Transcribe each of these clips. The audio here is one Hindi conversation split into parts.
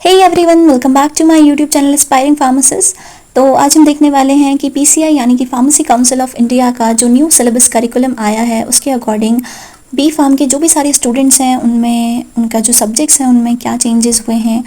Hey everyone, welcome back to my YouTube channel aspiring pharmacist. तो आज हम देखने वाले हैं कि पीसीआई यानी कि फार्मेसी काउंसिल ऑफ इंडिया का जो न्यू सिलेबस करिकुलम आया है उसके अकॉर्डिंग बी फार्म के जो भी सारे स्टूडेंट्स हैं उनमें उनका जो सब्जेक्ट्स हैं उनमें क्या चेंजेस हुए हैं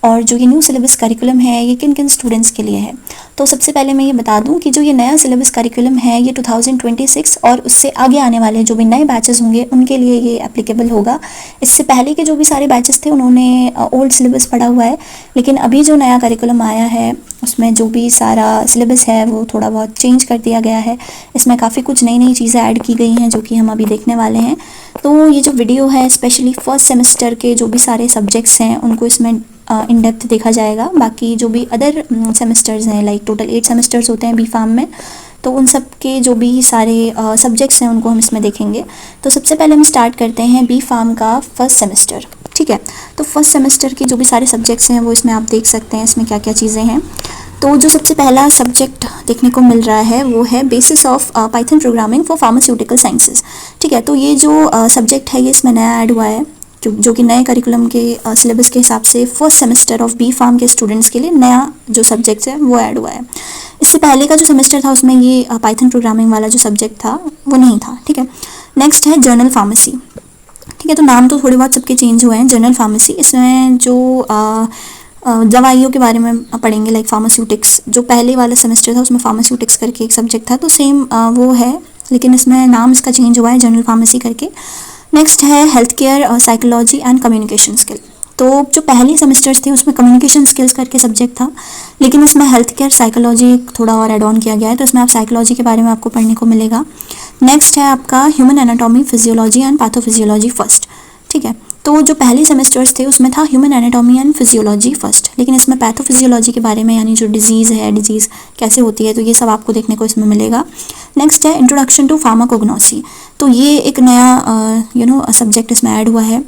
और जो ये न्यू सिलेबस करिकुलम है ये किन किन स्टूडेंट्स के लिए है। तो सबसे पहले मैं ये बता दूं कि जो ये नया सिलेबस करिकुलम है ये 2026 और उससे आगे आने वाले जो भी नए बैचेस होंगे उनके लिए ये एप्लीकेबल होगा। इससे पहले के जो भी सारे बैचेस थे उन्होंने ओल्ड सिलेबस पढ़ा हुआ है, लेकिन अभी जो नया करिकुलम आया है उसमें जो भी सारा सिलेबस है वो थोड़ा बहुत चेंज कर दिया गया है। इसमें काफ़ी कुछ नई नई चीज़ें ऐड की गई हैं जो कि हम अभी देखने वाले हैं। तो ये जो वीडियो है स्पेशली फर्स्ट सेमेस्टर के जो भी सारे सब्जेक्ट्स हैं उनको इसमें इन डेप्थ देखा जाएगा। बाकी जो भी अदर सेमेस्टर्स हैं, लाइक टोटल 8 सेमेस्टर्स होते हैं बी फार्म में, तो उन सब के जो भी सारे सब्जेक्ट्स हैं उनको हम इसमें देखेंगे। तो सबसे पहले हम स्टार्ट करते हैं बी फार्म का फर्स्ट सेमेस्टर। ठीक है, तो फर्स्ट सेमेस्टर के जो भी सारे सब्जेक्ट्स हैं वो इसमें आप देख सकते हैं इसमें क्या क्या चीज़ें हैं। तो जो सबसे पहला सब्जेक्ट देखने को मिल रहा है वो है basis of Python programming for pharmaceutical sciences. ठीक है, तो ये जो सब्जेक्ट है ये इसमें नया ऐड हुआ है जो कि नए करिकुलम के सिलेबस के हिसाब से first semester of B pharm के स्टूडेंट्स के लिए नया जो सब्जेक्ट है वो ऐड हुआ है। इससे पहले का जो सेमेस्टर था उसमें ये पाइथन प्रोग्रामिंग वाला जो सब्जेक्ट था वो नहीं था। ठीक है, नेक्स्ट है जनरल फार्मेसी। ठीक है, तो नाम तो थोड़े बहुत सबके चेंज हुए हैं। जनरल फार्मेसी, इसमें जो दवाइयों के बारे में पढ़ेंगे, लाइक फार्मास्यूटिक्स। जो पहले वाला सेमेस्टर था उसमें फार्मास्यूटिक्स करके एक सब्जेक्ट था, तो सेम वो है, लेकिन इसमें नाम इसका चेंज हुआ है जनरल फार्मेसी करके। नेक्स्ट है health care psychology and communication skill. तो जो पहले सेमेस्टर्स थे उसमें कम्युनिकेशन स्किल्स करके सब्जेक्ट था, लेकिन इसमें हेल्थ केयर साइकोलॉजी थोड़ा और एड ऑन किया गया है, तो इसमें आप साइकोलॉजी के बारे में आपको पढ़ने को मिलेगा। नेक्स्ट है आपका human anatomy, physiology and pathophysiology first. ठीक है, तो जो पहले सेमेस्टर्स थे उसमें था human anatomy and physiology first, लेकिन इसमें पैथोफिजियोलॉजी के बारे में यानी जो डिजीज़ है, डिजीज़ कैसे होती है, तो ये सब आपको देखने को इसमें मिलेगा। नेक्स्ट है इंट्रोडक्शन टू फार्माकोग्नोसी, तो ये एक नया सब्जेक्ट इसमें ऐड हुआ है।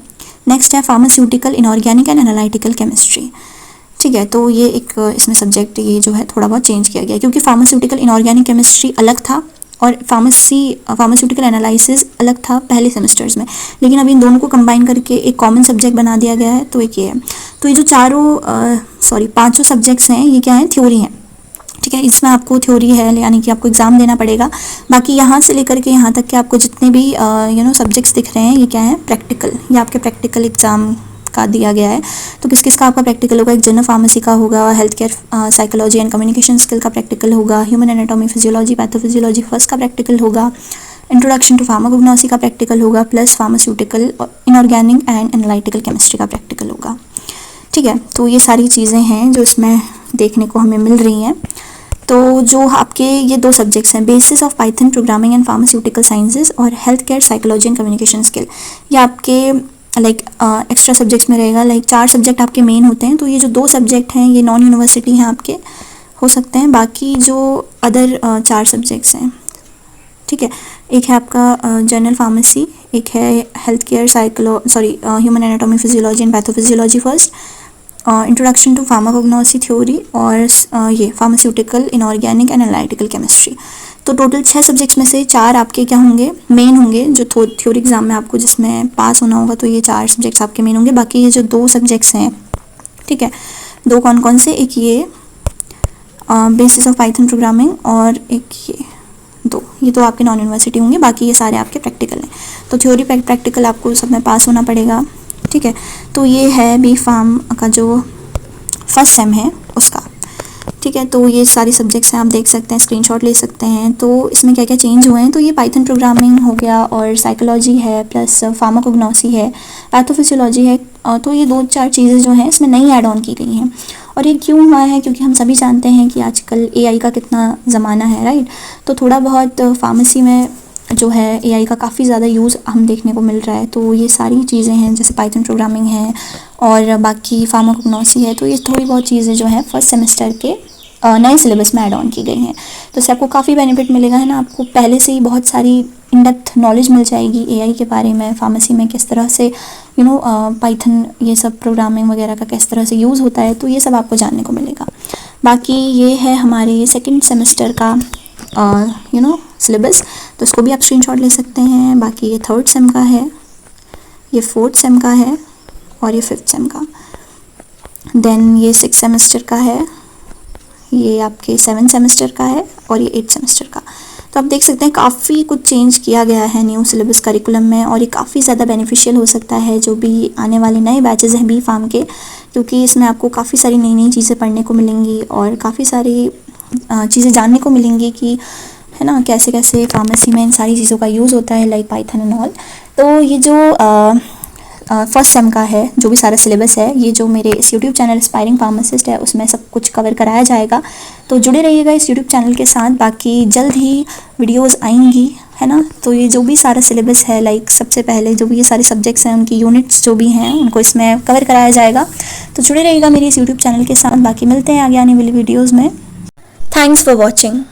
नेक्स्ट है pharmaceutical inorganic and analytical chemistry. ठीक है, तो ये एक इसमें सब्जेक्ट ये जो है थोड़ा बहुत चेंज किया गया क्योंकि फार्मास्यूटिकल इनऑर्गेनिक केमिस्ट्री अलग था और फार्मास्यूटिकल एनालिसिस अलग था पहले सेमेस्टर्स में, लेकिन अभी इन दोनों को कंबाइन करके एक कॉमन सब्जेक्ट बना दिया गया है, तो एक ये है। तो ये जो पांचों सब्जेक्ट्स हैं ये क्या हैं, थ्योरी हैं। ठीक है, इसमें आपको थ्योरी है यानी कि आपको एग्ज़ाम देना पड़ेगा। बाकी यहाँ से लेकर के यहाँ तक के आपको जितने भी सब्जेक्ट्स दिख रहे हैं ये क्या है, प्रैक्टिकल। ये आपके प्रैक्टिकल एग्ज़ाम का दिया गया है। तो किस किस का आपका प्रैक्टिकल होगा, एक जनरल फार्मेसी का होगा, health care psychology and communication skill का प्रैक्टिकल होगा, human anatomy physiology pathophysiology first का प्रैक्टिकल होगा, इंट्रोडक्शन टू फार्माकोग्नोसी का प्रैक्टिकल होगा, plus pharmaceutical inorganic and analytical chemistry का प्रैक्टिकल होगा। ठीक है, तो ये सारी चीज़ें हैं जो इसमें देखने को हमें मिल रही हैं। तो जो आपके ये दो सब्जेक्ट्स हैं, basis of Python programming and pharmaceutical sciences और health care psychology and communication skill, ये आपके एक्स्ट्रा सब्जेक्ट्स में रहेगा। 4 सब्जेक्ट आपके मेन होते हैं, तो ये जो 2 सब्जेक्ट हैं ये नॉन यूनिवर्सिटी हैं आपके हो सकते हैं। बाकी जो अदर 4 सब्जेक्ट्स हैं, ठीक है, एक है आपका जनरल फार्मेसी, एक है health care human anatomy physiology and pathophysiology first, introduction to pharmacognosy theory और ये pharmaceutical inorganic and analytical chemistry. तो टोटल 6 सब्जेक्ट्स में से 4 आपके क्या होंगे, मेन होंगे, जो थ्योरी एग्जाम में आपको जिसमें पास होना होगा, तो ये 4 सब्जेक्ट्स आपके मेन होंगे। बाकी ये जो 2 सब्जेक्ट्स हैं, ठीक है, 2 कौन कौन से, एक ये बेसिस ऑफ पाइथन प्रोग्रामिंग और एक ये दो आपके नॉन यूनिवर्सिटी होंगे। बाकी ये सारे आपके प्रैक्टिकल हैं, तो थ्योरी प्रैक्टिकल आपको सब में पास होना पड़ेगा। ठीक है, तो ये है बी फार्म का जो फर्स्ट सेम है उसका। ठीक है, तो ये सारे सब्जेक्ट्स हैं, आप देख सकते हैं, स्क्रीनशॉट ले सकते हैं। तो इसमें क्या क्या चेंज हुए हैं, तो ये पाइथन प्रोग्रामिंग हो गया और साइकोलॉजी है, प्लस फार्माकोग्नोसी है, पैथोफिजियोलॉजी है। तो ये 2-4 चीज़ें जो हैं इसमें नई ऐड ऑन की गई हैं। और ये क्यों हुआ है, क्योंकि हम सभी जानते हैं कि आजकल एआई का कितना ज़माना है, राइट। तो थोड़ा बहुत फार्मेसी में जो है एआई का काफ़ी ज़्यादा यूज़ हम देखने को मिल रहा है। तो ये सारी चीज़ें हैं, जैसे पाइथन प्रोग्रामिंग है और बाकी फार्माकोग्नोसी है, तो ये थोड़ी बहुत चीज़ें जो हैं फर्स्ट सेमेस्टर के नए सिलेबस में ऐड ऑन की गई हैं। तो इससे आपको काफ़ी बेनिफिट मिलेगा, है ना। आपको पहले से ही बहुत सारी इन डेप्थ नॉलेज मिल जाएगी एआई के बारे में, फार्मेसी में किस तरह से पाइथन ये सब प्रोग्रामिंग वगैरह का किस तरह से यूज़ होता है, तो ये सब आपको जानने को मिलेगा। बाकी ये है हमारे सेकेंड सेमेस्टर का सिलेबस, तो इसको भी आप स्क्रीनशॉट ले सकते हैं। बाकी ये 3rd सेम का है, ये 4th सेम का है और ये 5th सेम का। देन ये 6 सेमेस्टर का है, ये आपके 7 सेमेस्टर का है और ये 8 सेमेस्टर का। तो आप देख सकते हैं काफ़ी कुछ चेंज किया गया है न्यू सिलेबस करिकुलम में, और ये काफ़ी ज़्यादा बेनिफिशियल हो सकता है जो भी आने वाले नए बैचेस हैं बी फार्म के, क्योंकि इसमें आपको काफ़ी सारी नई नई चीज़ें पढ़ने को मिलेंगी और काफ़ी सारी चीज़ें जानने को मिलेंगी कि है ना कैसे कैसे फार्मेसी में इन सारी चीज़ों का यूज़ होता है, लाइक पाइथन एंड ऑल। तो ये जो फर्स्ट सेम का है जो भी सारा सिलेबस है, ये जो मेरे इस यूट्यूब चैनल एस्पायरिंग फार्मासिस्ट है उसमें सब कुछ कवर कराया जाएगा। तो जुड़े रहिएगा इस यूट्यूब चैनल के साथ, बाकी जल्द ही वीडियोस आएंगी, है ना। तो ये जो भी सारा सिलेबस है, लाइक सबसे पहले जो भी ये सारे सब्जेक्ट्स हैं उनकी यूनिट्स जो भी हैं उनको इसमें कवर कराया जाएगा। तो जुड़े रहिएगा मेरे इस यूट्यूब चैनल के साथ, बाकी मिलते हैं आगे आने वाली वीडियोज़ में। Thanks for watching.